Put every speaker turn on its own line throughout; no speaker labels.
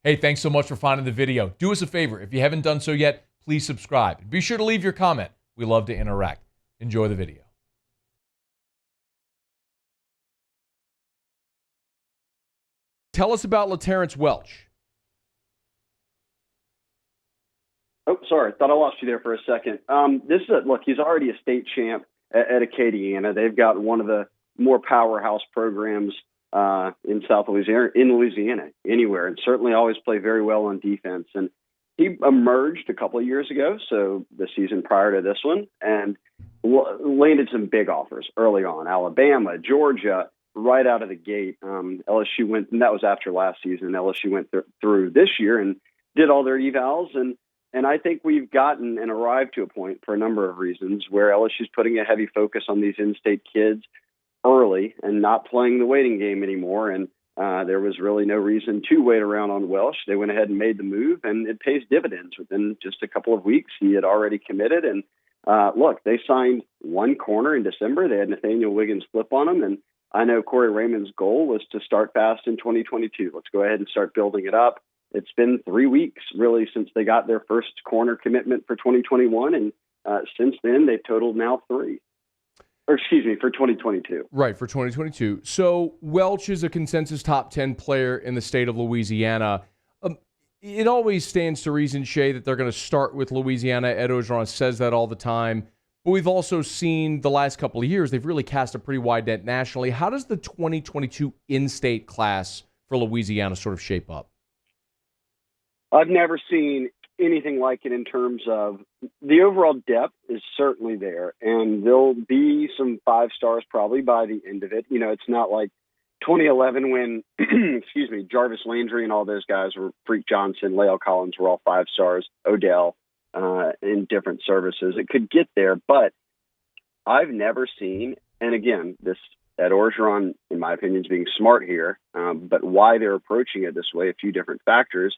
Hey, thanks so much for finding the video. Do us a favor. If you haven't done so yet, please subscribe. Be sure to leave your comment. We love to interact. Enjoy the video. Tell us about Laterrance Welch.
Oh, sorry. Thought I lost you there for a second. Look, he's already a state champ at Acadiana. They've got one of the more powerhouse programs in South Louisiana, anywhere, and certainly always play very well on defense. And he emerged a couple of years ago, so the season prior to this one, and landed some big offers early on. Alabama, Georgia, right out of the gate. LSU went, and that was after last season. LSU went through this year and did all their evals, and I think we've gotten and arrived to a point for a number of reasons where LSU's putting a heavy focus on these in-state kids early and not playing the waiting game anymore. And there was really no reason to wait around on Welch. They went ahead and made the move, and it pays dividends. Within just a couple of weeks, he had already committed. And look, they signed one corner in December. They had Nathaniel Wiggins flip on them. And I know Corey Raymond's goal was to start fast in 2022. Let's go ahead and start building it up. It's been 3 weeks, really, since they got their first corner commitment for 2021. And since then, they've totaled now 3. Or excuse me, for 2022.
Right, for 2022. So Welch is a consensus top 10 player in the state of Louisiana. It always stands to reason, Shea, that they're going to start with Louisiana. Ed Orgeron says that all the time. But we've also seen the last couple of years, they've really cast a pretty wide net nationally. How does the 2022 in-state class for Louisiana sort of shape up?
I've never seen anything like it in terms of the overall depth is certainly there, and there'll be some 5 stars probably by the end of it. You know, it's not like 2011 when, excuse me, Jarvis Landry and all those guys were Freak Johnson, Lael Collins were all 5 stars, Odell in different services. It could get there, but I've never seen, and again, this Ed Orgeron, in my opinion, is being smart here, but why they're approaching it this way, a few different factors.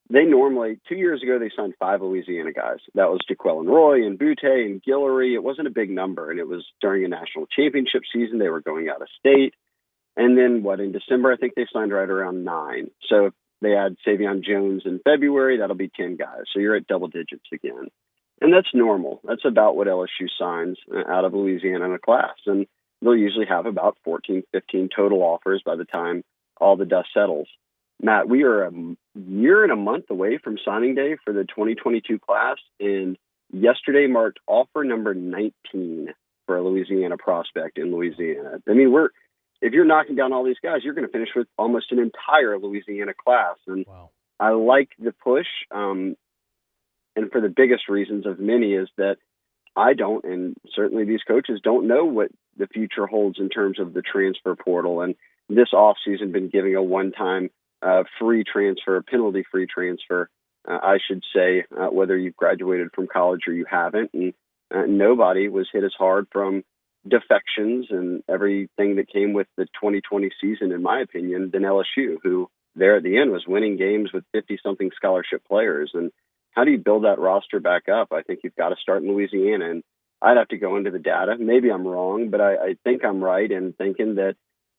They normally, 2 years ago, they signed 5 Louisiana guys. That was Jaquelin Roy and Butte and Guillory. It wasn't a big number, and it was during a national championship season. They were going out of state. And then, in December, I think they signed right around 9. So if they add Savion Jones in February, that'll be 10 guys. So you're at double digits again. And that's normal. That's about what LSU signs out of Louisiana in a class. And they'll usually have about 14, 15 total offers by the time all the dust settles. Matt, we are a year and a month away from signing day for the 2022 class, and yesterday marked offer number 19 for a Louisiana prospect in Louisiana. I mean, if you're knocking down all these guys, you're going to finish with almost an entire Louisiana class. And wow. I like the push, and for the biggest reasons of many is that I don't, and certainly these coaches don't know what the future holds in terms of the transfer portal. And this offseason been giving a one-time free transfer, penalty-free transfer, I should say, whether you've graduated from college or you haven't. And nobody was hit as hard from defections and everything that came with the 2020 season, in my opinion, than LSU, who there at the end was winning games with 50-something scholarship players. And how do you build that roster back up? I think you've got to start in Louisiana. And I'd have to go into the data. Maybe I'm wrong, but I think I'm right in thinking that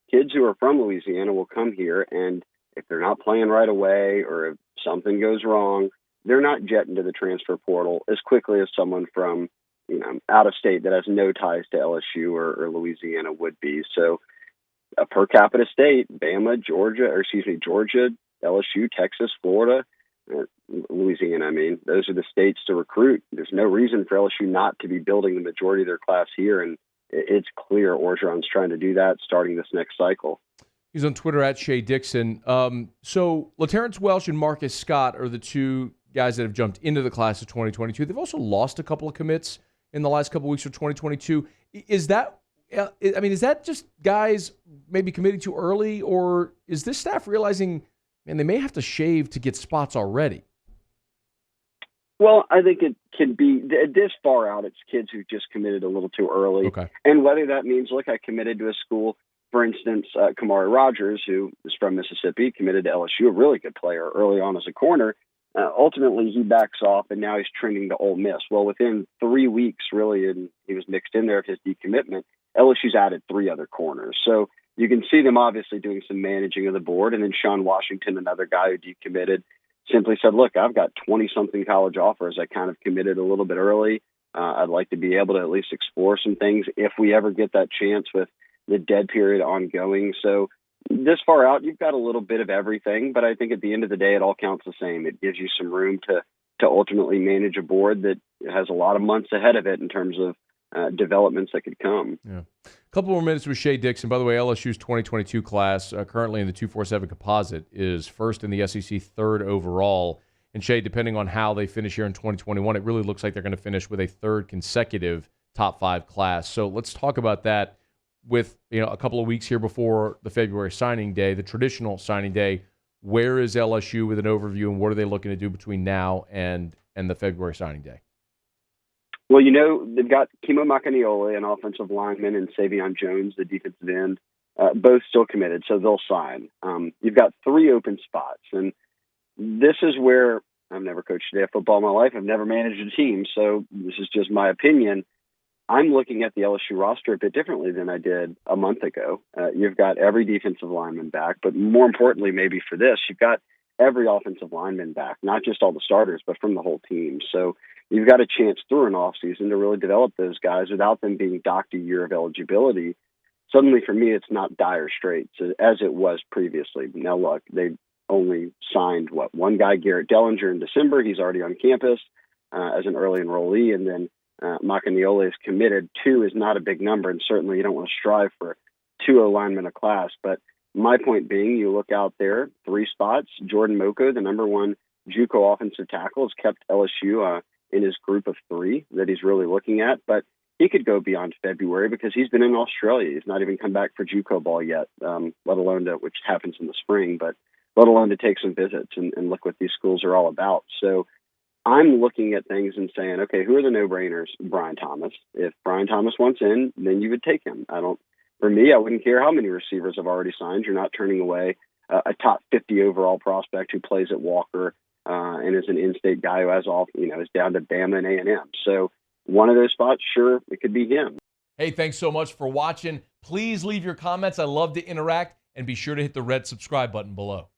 kids who are from Louisiana will come here, and if they're not playing right away or if something goes wrong, they're not jetting to the transfer portal as quickly as someone from, out of state that has no ties to LSU or Louisiana would be. So a per capita state, Georgia, LSU, Texas, Florida, Louisiana. I mean, those are the states to recruit. There's no reason for LSU not to be building the majority of their class here. And it's clear Orgeron's trying to do that starting this next cycle.
He's on Twitter at Shea Dixon. So Laterrance Welch and Marcus Scott are the 2 guys that have jumped into the class of 2022. They've also lost a couple of commits in the last couple of weeks of 2022. Is that just guys maybe committing too early, or is this staff realizing, man, they may have to shave to get spots already?
Well, I think it can be this far out. It's kids who just committed a little too early.
Okay.
And whether that means, look, I committed to a school. For instance, Kamari Rogers, who is from Mississippi, committed to LSU, a really good player early on as a corner. Ultimately, he backs off, and now he's trending to Ole Miss. Well, within 3 weeks, really, and he was mixed in there of his decommitment, LSU's added 3 other corners. So you can see them obviously doing some managing of the board. And then Sean Washington, another guy who decommitted, simply said, look, I've got 20-something college offers. I kind of committed a little bit early. I'd like to be able to at least explore some things if we ever get that chance with the dead period ongoing. So this far out, you've got a little bit of everything, but I think at the end of the day, it all counts the same. It gives you some room to ultimately manage a board that has a lot of months ahead of it in terms of developments that could come.
Yeah. A couple more minutes with Shea Dixon. By the way, LSU's 2022 class, currently in the 247 composite, is first in the SEC, third overall. And Shea, depending on how they finish here in 2021, it really looks like they're going to finish with a third consecutive top 5 class. So let's talk about that with a couple of weeks here before the February signing day, the traditional signing day. Where is LSU with an overview, and what are they looking to do between now and the February signing day?
Well, they've got Kimo Makaniole, an offensive lineman, and Savion Jones, the defensive end, both still committed, so they'll sign. You've got 3 open spots, and this is where I've never coached a day of football in my life. I've never managed a team, so this is just my opinion. I'm looking at the LSU roster a bit differently than I did a month ago. You've got every defensive lineman back, but more importantly, maybe for this, you've got every offensive lineman back, not just all the starters, but from the whole team. So you've got a chance through an offseason to really develop those guys without them being docked a year of eligibility. Suddenly, for me, it's not dire straits as it was previously. Now, look, they only signed, one guy, Garrett Dellinger, in December. He's already on campus as an early enrollee, and then Makaniole is committed. 2 is not a big number, and certainly you don't want to strive for 2 linemen a class. But my point being, you look out there, 3 spots. Jordan Moko, the number 1 JUCO offensive tackle, has kept LSU in his group of 3 that he's really looking at. But he could go beyond February because he's been in Australia. He's not even come back for JUCO ball yet, let alone which happens in the spring, but let alone to take some visits and look what these schools are all about. So I'm looking at things and saying, okay, who are the no-brainers? Brian Thomas. If Brian Thomas wants in, then you would take him. For me, I wouldn't care how many receivers I've already signed. You're not turning away a top 50 overall prospect who plays at Walker and is an in-state guy who is down to Bama and A&M. So one of those spots, sure, it could be him.
Hey, thanks so much for watching. Please leave your comments. I love to interact, and be sure to hit the red subscribe button below.